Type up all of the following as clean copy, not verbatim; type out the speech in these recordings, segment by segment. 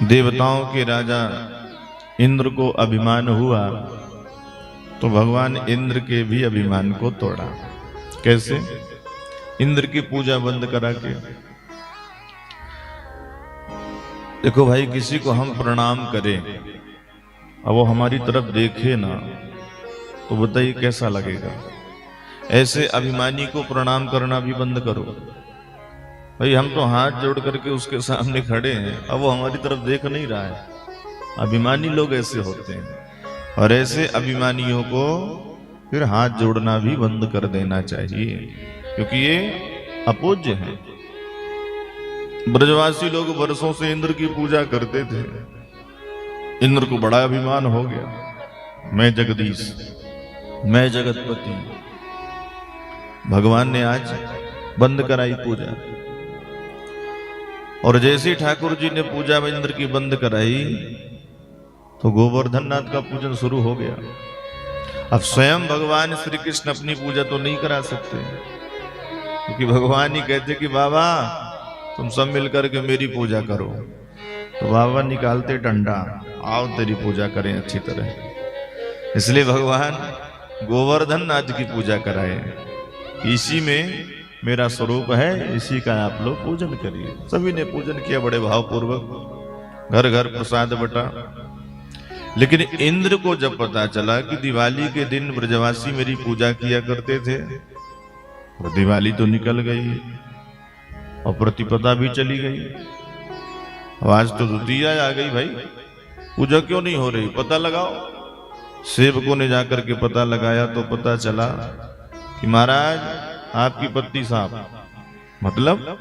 देवताओं के राजा इंद्र को अभिमान हुआ तो भगवान इंद्र के भी अभिमान को तोड़ा। कैसे? इंद्र की पूजा बंद करा के। देखो भाई, किसी को हम प्रणाम करें और वो हमारी तरफ देखे ना तो बताइए कैसा लगेगा। ऐसे अभिमानी को प्रणाम करना भी बंद करो। भाई हम तो हाथ जोड़ करके उसके सामने खड़े हैं, अब वो हमारी तरफ देख नहीं रहा है। अभिमानी लोग ऐसे होते हैं, और ऐसे अभिमानियों को फिर हाथ जोड़ना भी बंद कर देना चाहिए, क्योंकि ये अपूज्य है। ब्रजवासी लोग वर्षों से इंद्र की पूजा करते थे। इंद्र को बड़ा अभिमान हो गया, मैं जगदीश, मैं जगतपति। भगवान ने आज बंद कराई पूजा, और जैसे ठाकुर जी ने पूजा इंद्र की बंद कराई तो गोवर्धन नाथ का पूजन शुरू हो गया। अब स्वयं भगवान श्री कृष्ण अपनी पूजा तो नहीं करा सकते, क्योंकि भगवान ही कहते कि बाबा तुम सब मिलकर के मेरी पूजा करो। तो बाबा निकालते डंडा, आओ तेरी पूजा करें अच्छी तरह। इसलिए भगवान गोवर्धन नाथ की पूजा कराए। इसी में मेरा स्वरूप है, इसी का आप लोग पूजन करिए। सभी ने पूजन किया बड़े भावपूर्वक, घर घर प्रसाद बटा। लेकिन इंद्र को जब पता चला कि दिवाली के दिन ब्रजवासी मेरी पूजा किया करते थे, और दिवाली तो निकल गई और प्रतिपदा भी चली गई, आज तो द्वितीया आ गई, भाई पूजा क्यों नहीं हो रही, पता लगाओ। सेवकों ने जाकर के पता लगाया तो पता चला कि महाराज आपकी पत्नी साहब, मतलब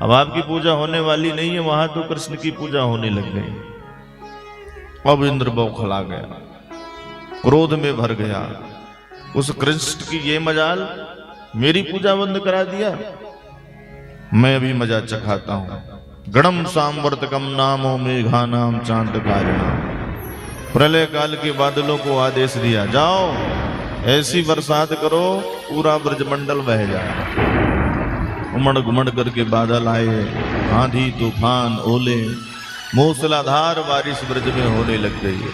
अब आपकी पूजा होने वाली नहीं है, वहां तो कृष्ण की पूजा होने लग गई। अब इंद्र बौखला गया, क्रोध में भर गया। उस कृष्ण की ये मजाल, मेरी पूजा बंद करा दिया, मैं अभी मजा चखाता हूं। गणम सांवर्तकम नामो मेघा नाम चांद कारिणा। प्रलय काल के बादलों को आदेश दिया, जाओ ऐसी बरसात करो पूरा ब्रजमंडल बह जाए। उमड़ घुमड़ करके बादल आए, आंधी तूफान ओले, मूसलाधार बारिश ब्रज में होने लग गई।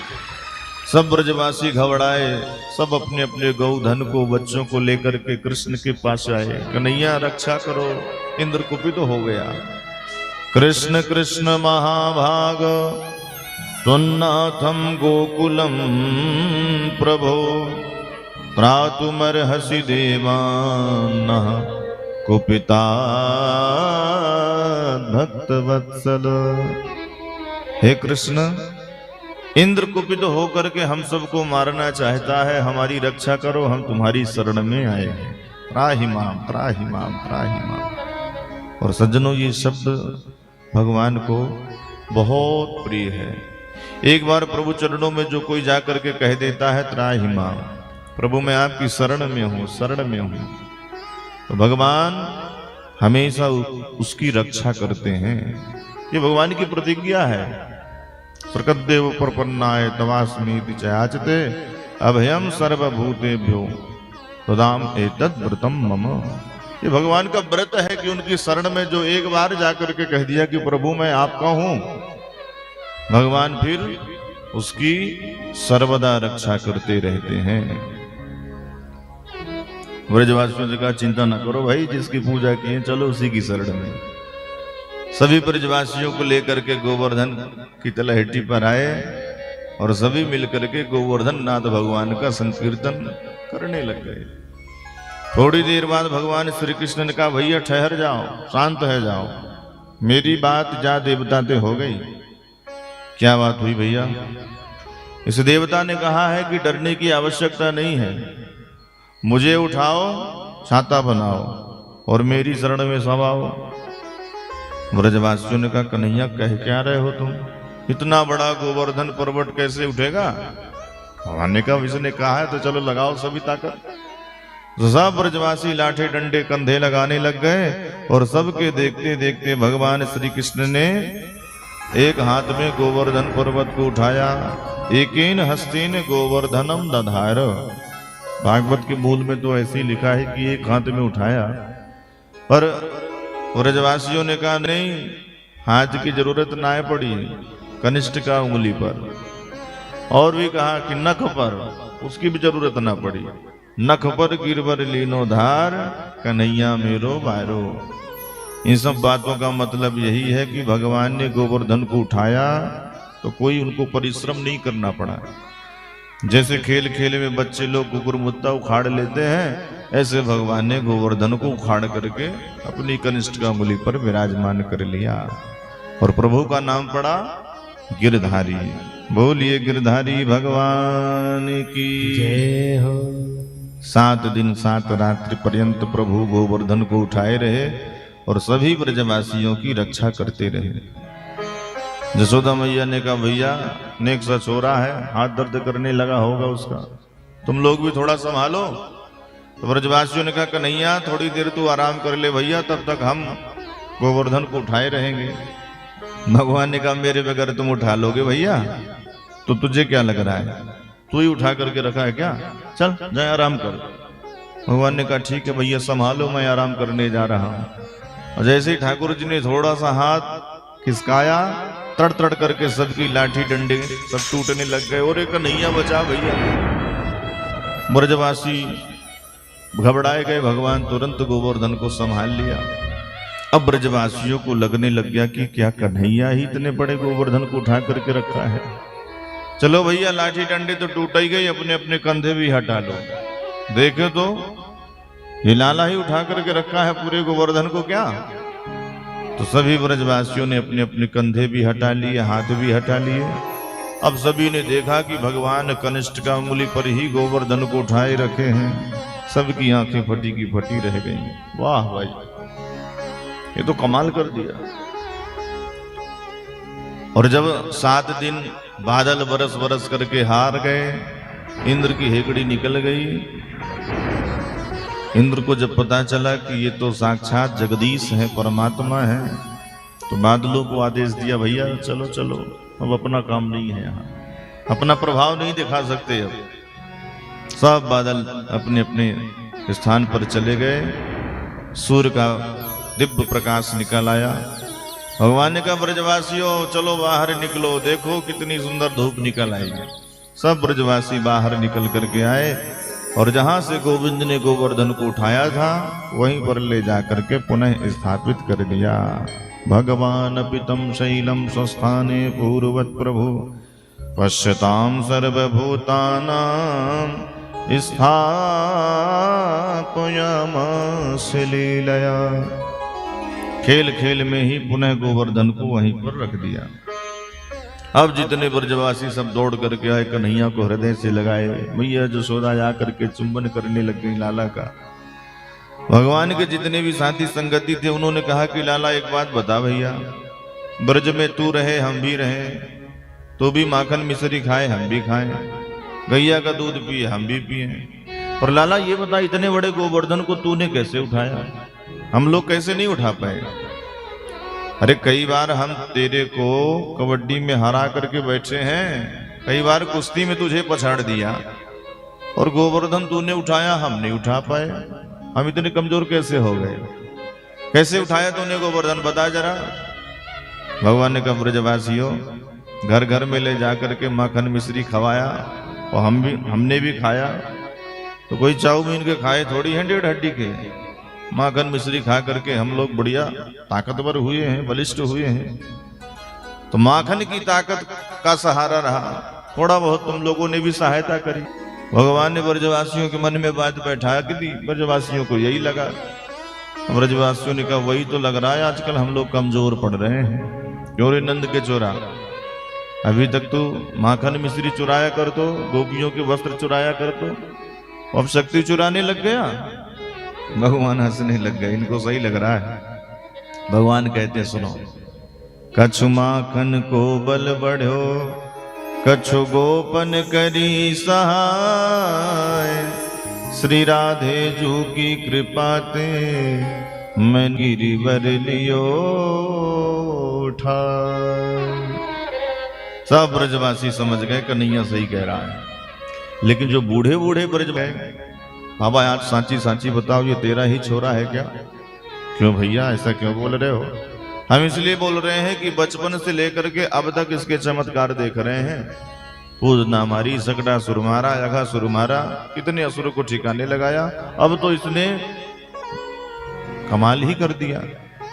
सब ब्रजवासी घबराए, सब अपने अपने गौधन को, बच्चों को लेकर के कृष्ण के पास आए। कन्हैया रक्षा करो, इंद्र कुपित हो गया। कृष्ण कृष्ण महाभाग त्वन्नाथम गोकुलम प्रभो, त्रातुमर्हसि देवान्नः कुपिता भक्तवत्सल। हे कृष्ण, इंद्र कुपित होकर के हम सबको मारना चाहता है, हमारी रक्षा करो, हम तुम्हारी शरण में आए हैं। त्राहि माम त्राहि माम त्राहि माम। और सज्जनों, ये शब्द भगवान को बहुत प्रिय है। एक बार प्रभु चरणों में जो कोई जाकर के कह देता है त्राहि माम, प्रभु मैं आपकी शरण में हूं, शरण में हूं, तो भगवान हमेशा उसकी रक्षा करते हैं। ये भगवान की प्रतिज्ञा है। सर्कदेव प्रपन्नाय तवास्मीति चयाचते अभयम सर्वभूतेभ्यो तदाम एतद् व्रतम मम। ये भगवान का व्रत है कि उनकी शरण में जो एक बार जाकर के कह दिया कि प्रभु मैं आपका हूं, भगवान फिर उसकी सर्वदा रक्षा करते रहते हैं। ब्रजवासियों से कहा चिंता ना करो भाई, जिसकी पूजा की है चलो उसी की शरण में। सभी ब्रजवासियों को लेकर के गोवर्धन की तलहटी पर आए, और सभी मिलकर के गोवर्धन नाथ भगवान का संकीर्तन करने लग गए। थोड़ी देर बाद भगवान श्री कृष्ण ने कहा भैया ठहर जाओ, शांत है जाओ, मेरी बात जा देवताते हो गई। क्या बात हुई भैया? इस देवता ने कहा है कि डरने की आवश्यकता नहीं है, मुझे उठाओ, छाता बनाओ और मेरी शरण में समाओ। ब्रजवासियों ने कहा कन्हैया कह क्या रहे हो तुम, इतना बड़ा गोवर्धन पर्वत कैसे उठेगा? भगवान ने कहा इसने कहा है तो चलो लगाओ सभी ताकत। सब ब्रजवासी लाठे डंडे कंधे लगाने लग गए, और सबके देखते देखते भगवान श्री कृष्ण ने एक हाथ में गोवर्धन पर्वत को उठाया। एकेन हस्तेन गोवर्धनम दधार। भागवत के मूल में तो ऐसे ही लिखा है कि एक हाथ में उठाया, पर ब्रजवासियों ने कहा नहीं, हाथ की जरूरत ना पड़ी कनिष्ठ का उंगली पर, और भी कहा कि नख पर, उसकी भी जरूरत ना पड़ी। नख पर गिरवर लीनो धार, कन्हैया मेरो बारो। इन सब बातों का मतलब यही है कि भगवान ने गोवर्धन को उठाया तो कोई उनको परिश्रम नहीं करना पड़ा। जैसे खेल खेल में बच्चे लोग कुकुर मुत्ता उखाड़ लेते हैं, ऐसे भगवान ने गोवर्धन को उखाड़ करके अपनी कनिष्ठ का उंगली पर विराजमान कर लिया और प्रभु का नाम पड़ा गिरधारी। बोलिए गिरधारी भगवान की जय हो। 7 दिन 7 रात्रि पर्यंत प्रभु गोवर्धन को उठाए रहे और सभी ब्रजवासियों की रक्षा करते रहे। जसोदा मैया ने कहा भैया नेक सा छोरा है, हाथ दर्द करने लगा होगा उसका, तुम लोग भी थोड़ा संभालो। तो ब्रजवासियों ने कहा कन्हैया थोड़ी देर तू आराम कर ले भैया, तब तक हम गोवर्धन को उठाए रहेंगे। भगवान ने कहा मेरे बगैर तुम उठा लोगे भैया? तो तुझे क्या लग रहा है, तू ही उठा करके रखा है क्या? चल जाए आराम कर। भगवान ने कहा ठीक है भैया संभालो, मैं आराम करने जा रहा हूं। और जैसे ही ठाकुर जी ने थोड़ा सा हाथ खिसकाया, तड़ तड़ करके सबकी लाठी डंडे सब टूटने लग गए। और एक कन्हैया बचा भैया। ब्रजवासी घबराए गए, भगवान तुरंत गोवर्धन को संभाल लिया। अब ब्रजवासियों को लगने लग गया कि क्या कन्हैया ही इतने बड़े गोवर्धन को उठा करके रखा है। चलो भैया लाठी डंडे तो टूट ही गई, अपने अपने कंधे भी हटा लो। देखे तो ये लाला ही उठा करके रखा है पूरे गोवर्धन को क्या? तो सभी ब्रजवासियों ने अपने अपने कंधे भी हटा लिए, हाथ भी हटा लिए। अब सभी ने देखा कि भगवान कनिष्ठ का उंगली पर ही गोवर्धन को उठाए रखे हैं। सबकी आंखें फटी की फटी रह गई। वाह भाई, ये तो कमाल कर दिया। और जब 7 दिन बादल बरस बरस करके हार गए, इंद्र की हेकड़ी निकल गई। इंद्र को जब पता चला कि ये तो साक्षात जगदीश है, परमात्मा है, तो बादलों को आदेश दिया भैया चलो चलो, अब अपना काम नहीं है, यहाँ अपना प्रभाव नहीं दिखा सकते। अब सब बादल अपने अपने स्थान पर चले गए। सूर्य का दिव्य प्रकाश निकल आया। भगवान ने कहा ब्रजवासियों चलो बाहर निकलो, देखो कितनी सुंदर धूप निकल आई। सब ब्रजवासी बाहर निकल करके आए और जहां से गोविंद ने गोवर्धन को उठाया था वहीं पर ले जाकर के पुनः स्थापित कर दिया। भगवान पितम शैलम स्वस्थाने पूर्वत प्रभु पश्यताम सर्वभूतानां स्थापयामास लीलया। खेल खेल में ही पुनः गोवर्धन को वहीं पर रख दिया। अब जितने ब्रजवासी सब दौड़ करके आए, कन्हैया को हृदय से लगाए। मैया जसोदा जा करके चुंबन करने लग गई लाला का। भगवान के जितने भी साथी संगति थे उन्होंने कहा कि लाला एक बात बता भैया, ब्रज में तू रहे हम भी रहे, तो भी माखन मिश्री खाए हम भी खाएं, गैया का दूध पिए हम भी पिए, और लाला ये बता इतने बड़े गोवर्धन को तूने कैसे उठाया, हम लोग कैसे नहीं उठा पाए? अरे कई बार हम तेरे को कबड्डी में हरा करके बैठे हैं, कई बार कुश्ती में तुझे पछाड़ दिया, और गोवर्धन तूने उठाया हम नहीं उठा पाए। हम इतने कमजोर कैसे हो गए? कैसे उठाया तूने गोवर्धन बता जरा। भगवान ने कहा ब्रजवासियों घर घर में ले जाकर के माखन मिश्री खवाया और हमने भी खाया। तो कोई चाउमीन के खाए थोड़ी हैं 1.5 हड्डी के, माखन मिश्री खा करके हम लोग बढ़िया ताकतवर हुए हैं, बलिष्ठ हुए हैं। तो माखन की ताकत का सहारा रहा, थोड़ा बहुत तुम लोगों ने भी सहायता करी। भगवान ने ब्रजवासियों के मन में बात बैठा के दी। ब्रजवासियों को यही लगा, ब्रजवासियों ने कहा वही तो लग रहा है आजकल हम लोग कमजोर पड़ रहे हैं। क्यों रे नंद के चोरा, अभी तक तो माखन मिश्री चुराया कर, तो गोपियों के वस्त्र चुराया कर, तो अब शक्ति चुराने लग गया। भगवान हंसने लग गए, इनको सही लग रहा है। भगवान कहते सुनो, कछु माखन को बल बढ़ो, कछु गोपन करी सहाय, श्री राधे जू की कृपा ते मैं गिरिवर लियो उठाए। सब ब्रजवासी समझ गए कन्हैया सही कह रहा है। लेकिन जो बूढ़े बूढ़े ब्रज गए, बाबा आज सांची सांची बताओ ये तेरा ही छोरा है क्या? क्यों भैया ऐसा क्यों बोल रहे हो? हम इसलिए बोल रहे हैं कि बचपन से लेकर के अब तक इसके चमत्कार देख रहे हैं। पूजना मारी, सकड़ा सुर मारा, अघा सुर मारा, कितने असुर को ठिकाने लगाया। अब तो इसने कमाल ही कर दिया।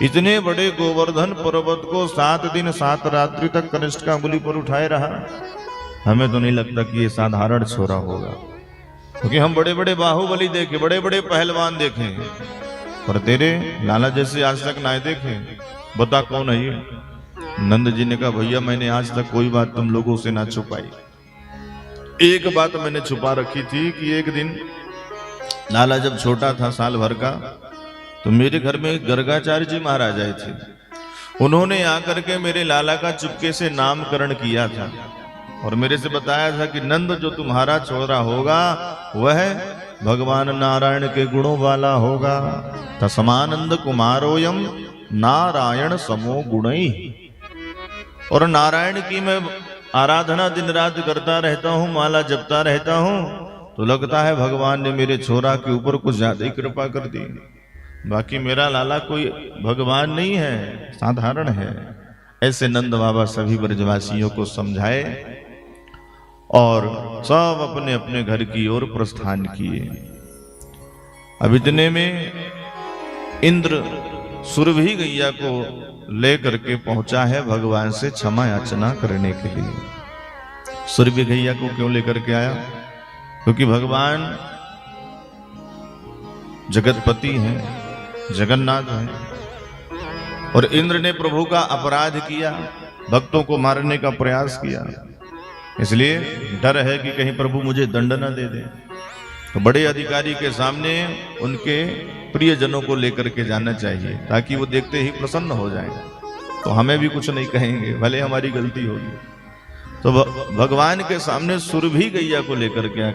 इतने बड़े गोवर्धन पर्वत को 7 दिन 7 रात्रि तक कनिष्ठ का अंगुली पर उठाए रहा। हमें तो नहीं लगता कि ये साधारण छोरा होगा, क्योंकि हम बड़े बड़े बाहुबली देखे, बड़े बड़े पहलवान देखे, पर तेरे लाला जैसे आज तक ना देखे। बता कौन है ये? नंद जी ने कहा, भैया मैंने आज तक कोई बात तुम लोगों से ना छुपाई। एक बात मैंने छुपा रखी थी कि एक दिन लाला जब छोटा था, साल भर का, तो मेरे घर में गर्गाचार्य जी महाराज आए थे। उन्होंने आकर के मेरे लाला का चुपके से नामकरण किया था और मेरे से बताया था कि नंद जो तुम्हारा छोरा होगा वह भगवान नारायण के गुणों वाला होगा। तस्मानंद कुमारोयम नारायण समो गुणई। और नारायण की मैं आराधना दिन रात करता रहता हूँ, माला जपता रहता हूँ, तो लगता है भगवान ने मेरे छोरा के ऊपर कुछ ज्यादा ही कृपा कर दी। बाकी मेरा लाला कोई भगवान नहीं है, साधारण है। ऐसे नंद बाबा सभी ब्रजवासियों को समझाए और सब अपने अपने घर की ओर प्रस्थान किए। अब इतने में इंद्र सुरभि गैया को लेकर के पहुंचा है भगवान से क्षमा याचना करने के लिए। सुरभि गैया को क्यों लेकर के आया? क्योंकि भगवान जगतपति हैं, जगन्नाथ हैं, और इंद्र ने प्रभु का अपराध किया, भक्तों को मारने का प्रयास किया। इसलिए डर है कि कहीं प्रभु मुझे दंड न दे दे। तो बड़े अधिकारी के सामने उनके प्रियजनों को लेकर के जाना चाहिए, ताकि वो देखते ही प्रसन्न हो जाए, तो हमें भी कुछ नहीं कहेंगे, भले हमारी गलती होगी। तो भगवान के सामने सुरभि गैया को लेकर के